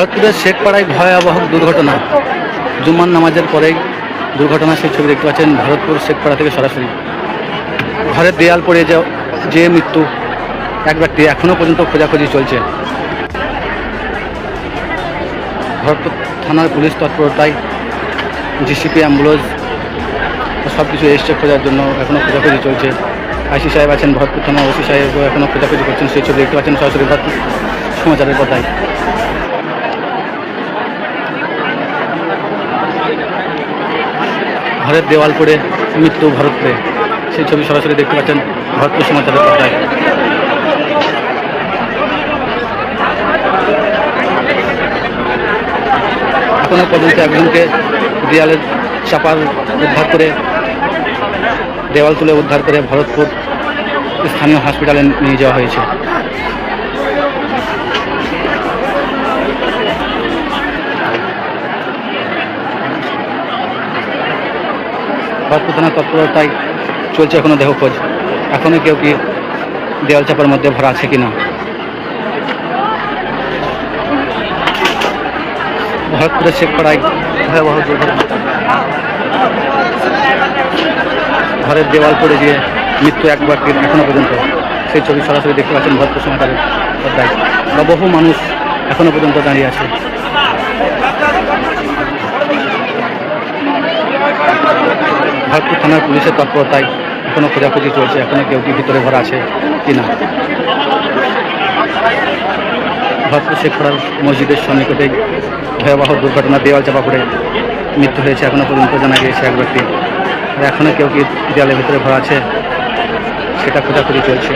ভরতপুরের শেখপাড়ায় ভয়াবহ দুর্ঘটনা। জুম্মার নামাজের পরেই দুর্ঘটনা, সেই ছবি দেখতে পাচ্ছেন ভরতপুর শেখপাড়া থেকে সরাসরি। ঘরের দেয়াল পড়ে যে মৃত্যু এক ব্যক্তি, এখনও পর্যন্ত খোঁজাখুঁজি চলছে। ভরতপুর থানার পুলিশ তৎপরতায় জিসিপি, অ্যাম্বুলেন্স সব কিছু এসছে খোঁজার জন্য, এখনও খোঁজাখুঁজি চলছে। আইসি সাহেব আছেন, ভরতপুর থানার ওসি সাহেব এখনও খোঁজাখুঁজি করছেন, সেই ছবি দেখতে পাচ্ছেন সরাসরি ভরতপুর সমাচারের কথায়। ঘরের দেওয়াল পড়ে মৃত্যু ভরতপুরে, সেই ছবি সরাসরি দেখতে পাচ্ছেন ভরতপুর সমাচারের কথায়। এখনো পর্যন্ত একজনকে দেয়ালের চাপার উদ্ধার করে, দেওয়াল তুলে উদ্ধার করে ভরতপুর স্থানীয় হসপিটালে নিয়ে যাওয়া হয়েছে। ভরতপুর থানার তৎপরতায় চলছে এখনো দেহ খোঁজ। এখনো কেউ কি দেওয়াল চাপার মধ্যে ভরা আছে কিনা। ভরতপুরের শেখপাড়ায় ভয়াবহ দুর্ঘটনা। ঘরের দেওয়াল পড়ে গিয়ে মৃত্যু এক ব্যক্তির এখনো পর্যন্ত, সেই ছবি সরাসরি দেখতে পাচ্ছেন ভরতপুর সমাচারের পর্দায়। বা বহু মানুষ এখনো পর্যন্ত দাঁড়িয়ে আছে। ভরতপুর থানার পুলিশের তৎপরতায় এখনো খোঁজাখুঁজি চলছে, এখনো কেউ কি ভিতরে ভরা আছে কিনা। ভরতপুর শেখপাড়ার মসজিদের সন্নিকটে ভয়াবহ দুর্ঘটনা, দেওয়াল চাপা পড়ে মৃত্যু হয়েছে এখনো পর্যন্ত জানা গিয়েছে এক ব্যক্তি। আর এখনো কেউ কি দেওয়ালের ভিতরে ভরা আছে সেটা খোঁজাখুঁজি চলছে।